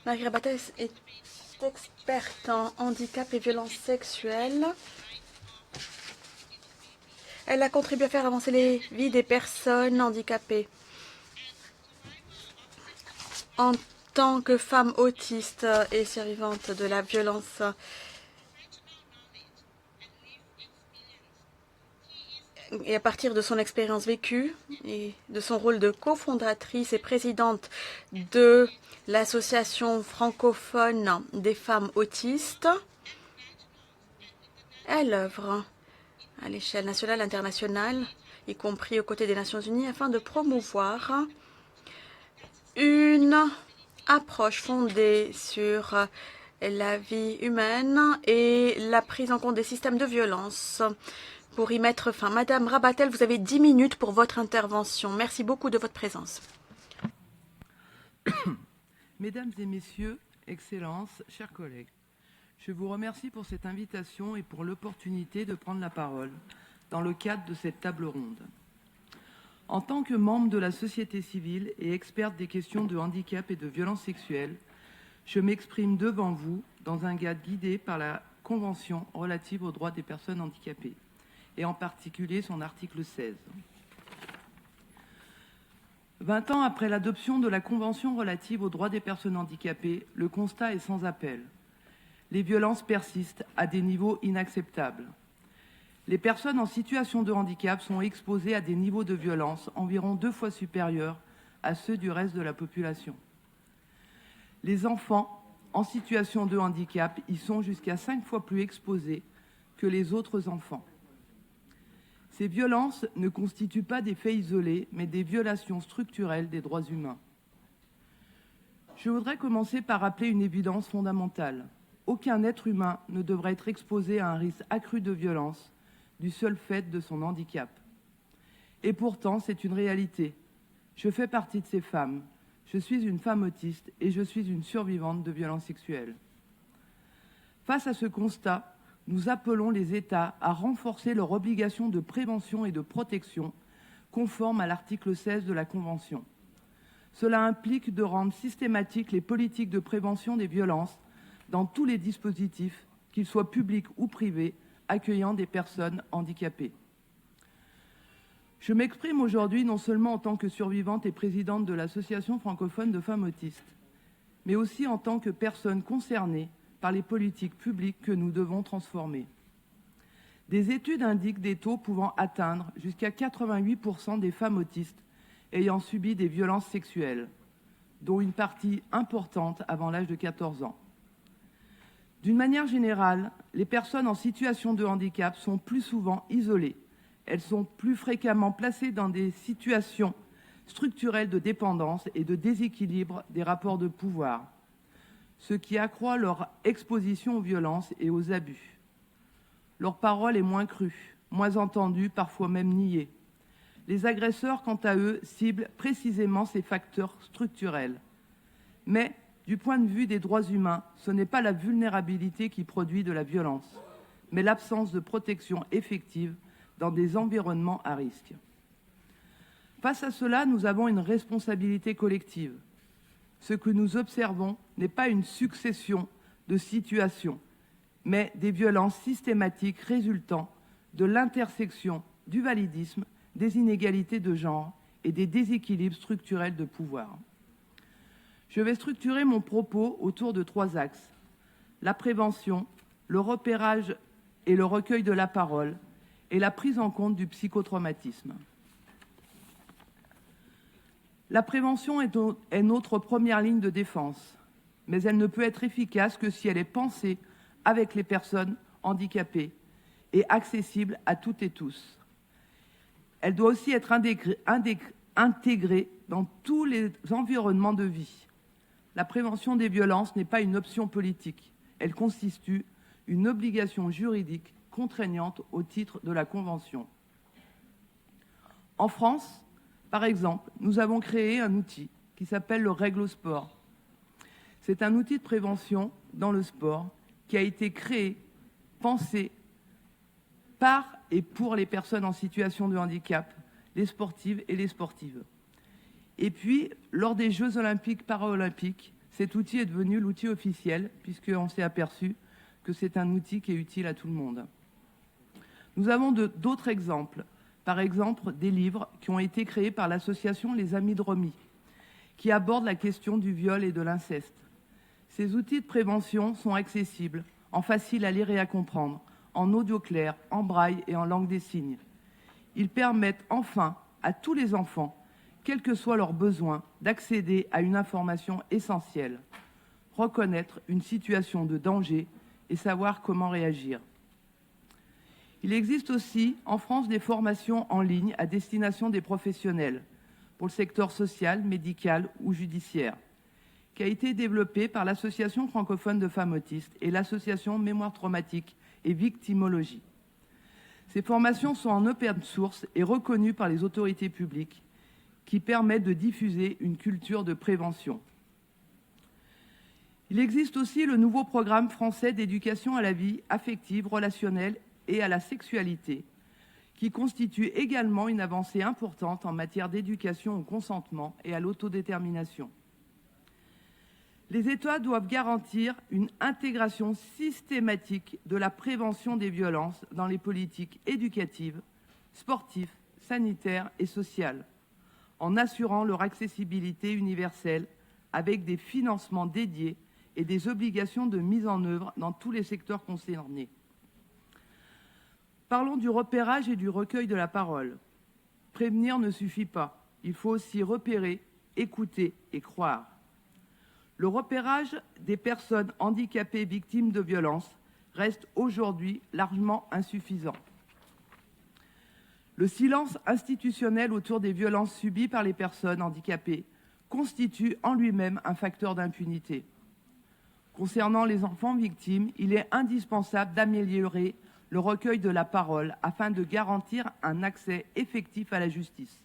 Marie Rabatel est experte en handicap et violences sexuelles. Elle a contribué à faire avancer les vies des personnes handicapées. En tant que femme autiste et survivante de la violence et à partir de son expérience vécue et de son rôle de cofondatrice et présidente de l'association francophone des femmes autistes, elle œuvre à l'échelle nationale et internationale, y compris aux côtés des Nations Unies, afin de promouvoir une approche fondée sur la vie humaine et la prise en compte des systèmes de violence pour y mettre fin. Madame Rabatel, vous avez 10 minutes pour votre intervention. Merci beaucoup de votre présence. Mesdames et messieurs, Excellences, chers collègues, je vous remercie pour cette invitation et pour l'opportunité de prendre la parole dans le cadre de cette table ronde. En tant que membre de la société civile et experte des questions de handicap et de violences sexuelles, je m'exprime devant vous dans un cadre guidé par la Convention relative aux droits des personnes handicapées, et en particulier son article 16. 20 ans après l'adoption de la Convention relative aux droits des personnes handicapées, le constat est sans appel. Les violences persistent à des niveaux inacceptables. Les personnes en situation de handicap sont exposées à des niveaux de violence environ 2 fois supérieurs à ceux du reste de la population. Les enfants en situation de handicap y sont jusqu'à 5 fois plus exposés que les autres enfants. Ces violences ne constituent pas des faits isolés, mais des violations structurelles des droits humains. Je voudrais commencer par rappeler une évidence fondamentale. Aucun être humain ne devrait être exposé à un risque accru de violence du seul fait de son handicap. Et pourtant, c'est une réalité. Je fais partie de ces femmes. Je suis une femme autiste et je suis une survivante de violences sexuelles. Face à ce constat, nous appelons les États à renforcer leur obligation de prévention et de protection conforme à l'article 16 de la Convention. Cela implique de rendre systématiques les politiques de prévention des violences dans tous les dispositifs, qu'ils soient publics ou privés, accueillant des personnes handicapées. Je m'exprime aujourd'hui non seulement en tant que survivante et présidente de l'Association francophone de femmes autistes, mais aussi en tant que personne concernée par les politiques publiques que nous devons transformer. Des études indiquent des taux pouvant atteindre jusqu'à 88% des femmes autistes ayant subi des violences sexuelles, dont une partie importante avant l'âge de 14 ans. D'une manière générale, les personnes en situation de handicap sont plus souvent isolées. Elles sont plus fréquemment placées dans des situations structurelles de dépendance et de déséquilibre des rapports de pouvoir, ce qui accroît leur exposition aux violences et aux abus. Leur parole est moins crue, moins entendue, parfois même niée. Les agresseurs, quant à eux, ciblent précisément ces facteurs structurels. Mais, du point de vue des droits humains, ce n'est pas la vulnérabilité qui produit de la violence, mais l'absence de protection effective dans des environnements à risque. Face à cela, nous avons une responsabilité collective. Ce que nous observons n'est pas une succession de situations, mais des violences systématiques résultant de l'intersection du validisme, des inégalités de genre et des déséquilibres structurels de pouvoir. Je vais structurer mon propos autour de 3 axes: la prévention, le repérage et le recueil de la parole, et la prise en compte du psychotraumatisme. La prévention est notre première ligne de défense, mais elle ne peut être efficace que si elle est pensée avec les personnes handicapées et accessible à toutes et tous. Elle doit aussi être intégrée dans tous les environnements de vie. La prévention des violences n'est pas une option politique, elle constitue une obligation juridique contraignante au titre de la Convention. En France, par exemple, nous avons créé un outil qui s'appelle le Règlosport. C'est un outil de prévention dans le sport qui a été créé, pensé par et pour les personnes en situation de handicap, les sportives et les sportives. Et puis, lors des Jeux olympiques, paralympiques, Cet outil est devenu l'outil officiel, puisqu'on s'est aperçu que c'est un outil qui est utile à tout le monde. Nous avons d'autres exemples. Par exemple, des livres qui ont été créés par l'association Les Amis de Romy, qui abordent la question du viol et de l'inceste. Ces outils de prévention sont accessibles, en facile à lire et à comprendre, en audio clair, en braille et en langue des signes. Ils permettent enfin à tous les enfants, quels que soient leurs besoins, d'accéder à une information essentielle, reconnaître une situation de danger et savoir comment réagir. Il existe aussi en France des formations en ligne à destination des professionnels pour le secteur social, médical ou judiciaire, qui a été développée par l'Association francophone de femmes autistes et l'Association Mémoire traumatique et victimologie. Ces formations sont en open source et reconnues par les autorités publiques qui permettent de diffuser une culture de prévention. Il existe aussi le nouveau programme français d'éducation à la vie affective, relationnelle et à la sexualité, qui constitue également une avancée importante en matière d'éducation au consentement et à l'autodétermination. Les États doivent garantir une intégration systématique de la prévention des violences dans les politiques éducatives, sportives, sanitaires et sociales, en assurant leur accessibilité universelle avec des financements dédiés et des obligations de mise en œuvre dans tous les secteurs concernés. Parlons du repérage et du recueil de la parole. Prévenir ne suffit pas. Il faut aussi repérer, écouter et croire. Le repérage des personnes handicapées victimes de violences reste aujourd'hui largement insuffisant. Le silence institutionnel autour des violences subies par les personnes handicapées constitue en lui-même un facteur d'impunité. Concernant les enfants victimes, il est indispensable d'améliorer le recueil de la parole afin de garantir un accès effectif à la justice.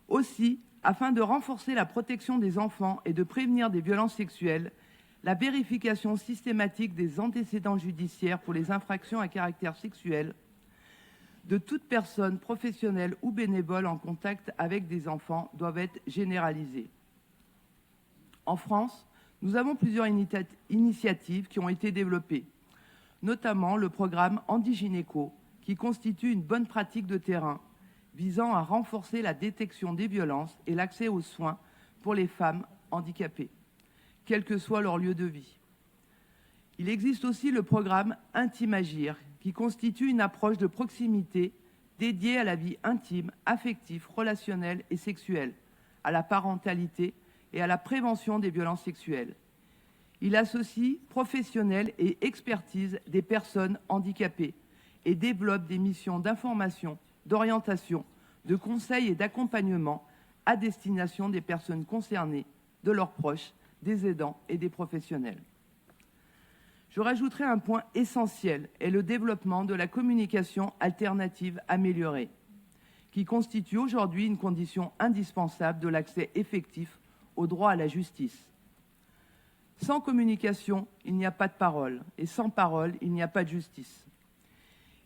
Aussi, afin de renforcer la protection des enfants et de prévenir des violences sexuelles, la vérification systématique des antécédents judiciaires pour les infractions à caractère sexuel de toute personne professionnelle ou bénévole en contact avec des enfants doivent être généralisées. En France, nous avons plusieurs initiatives qui ont été développées, notamment le programme Handigynéco, qui constitue une bonne pratique de terrain visant à renforcer la détection des violences et l'accès aux soins pour les femmes handicapées, quel que soit leur lieu de vie. Il existe aussi le programme Intimagir, qui constitue une approche de proximité dédiée à la vie intime, affective, relationnelle et sexuelle, à la parentalité et à la prévention des violences sexuelles. Il associe professionnels et expertise des personnes handicapées et développe des missions d'information, d'orientation, de conseil et d'accompagnement à destination des personnes concernées, de leurs proches, des aidants et des professionnels. Je rajouterai un point essentiel, est le développement de la communication alternative améliorée, qui constitue aujourd'hui une condition indispensable de l'accès effectif au droit à la justice. Sans communication, il n'y a pas de parole, et sans parole, il n'y a pas de justice.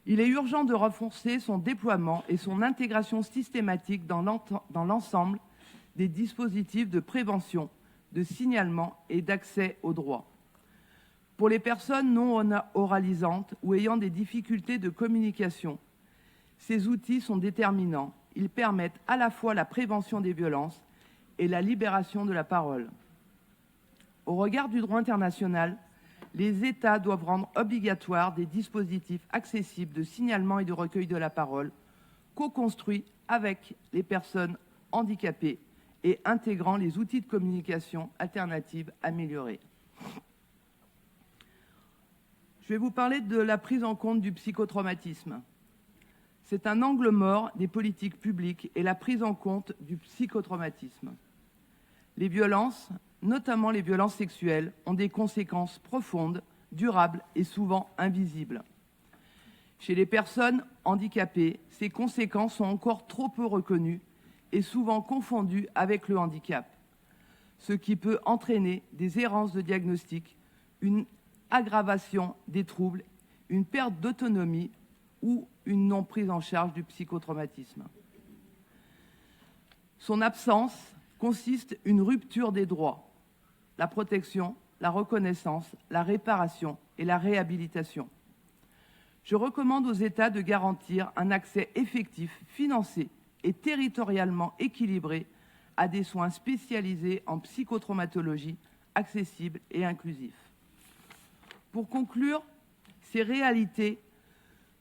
Il est urgent de renforcer son déploiement et son intégration systématique dans l'ensemble des dispositifs de prévention, de signalement et d'accès au droit. Pour les personnes non oralisantes ou ayant des difficultés de communication, ces outils sont déterminants. Ils permettent à la fois la prévention des violences et la libération de la parole. Au regard du droit international, les États doivent rendre obligatoires des dispositifs accessibles de signalement et de recueil de la parole, co-construits avec les personnes handicapées et intégrant les outils de communication alternative améliorés. Je vais vous parler de la prise en compte du psychotraumatisme. C'est un angle mort des politiques publiques et la prise en compte du psychotraumatisme. Les violences, notamment les violences sexuelles, ont des conséquences profondes, durables et souvent invisibles. Chez les personnes handicapées, ces conséquences sont encore trop peu reconnues et souvent confondues avec le handicap, ce qui peut entraîner des errances de diagnostic, une aggravation des troubles, une perte d'autonomie ou une non prise en charge du psychotraumatisme. Son absence consiste une rupture des droits, la protection, la reconnaissance, la réparation et la réhabilitation. Je recommande aux États de garantir un accès effectif, financé et territorialement équilibré à des soins spécialisés en psychotraumatologie, accessibles et inclusifs. Pour conclure, ces réalités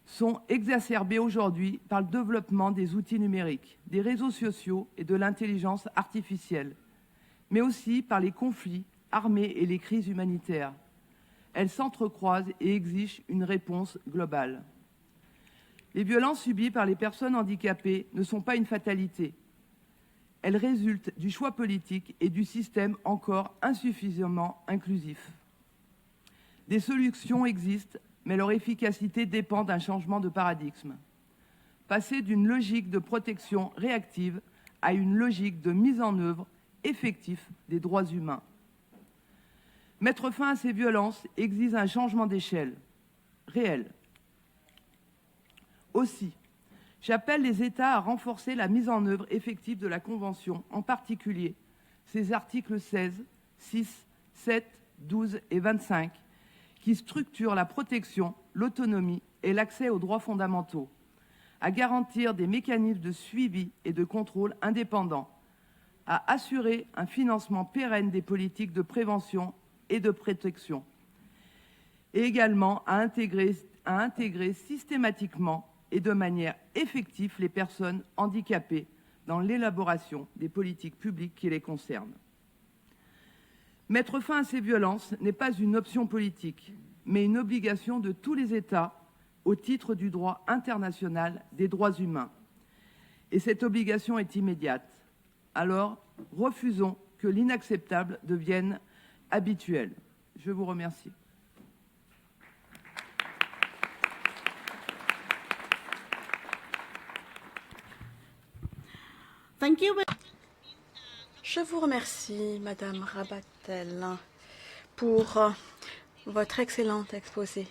sont exacerbées aujourd'hui par le développement des outils numériques, des réseaux sociaux et de l'intelligence artificielle, mais aussi par les conflits armés et les crises humanitaires. Elles s'entrecroisent et exigent une réponse globale. Les violences subies par les personnes handicapées ne sont pas une fatalité. Elles résultent du choix politique et du système encore insuffisamment inclusif. Des solutions existent, mais leur efficacité dépend d'un changement de paradigme. Passer d'une logique de protection réactive à une logique de mise en œuvre effective des droits humains. Mettre fin à ces violences exige un changement d'échelle réel. Aussi, j'appelle les États à renforcer la mise en œuvre effective de la Convention, en particulier ses articles 16, 6, 7, 12 et 25, qui structurent la protection, l'autonomie et l'accès aux droits fondamentaux, à garantir des mécanismes de suivi et de contrôle indépendants, à assurer un financement pérenne des politiques de prévention et de protection, et également à intégrer systématiquement et de manière effective les personnes handicapées dans l'élaboration des politiques publiques qui les concernent. Mettre fin à ces violences n'est pas une option politique, mais une obligation de tous les États au titre du droit international des droits humains. Et cette obligation est immédiate. Alors, refusons que l'inacceptable devienne habituel. Je vous remercie. Thank you. Je vous remercie, Madame Rabatel, pour votre excellent exposé.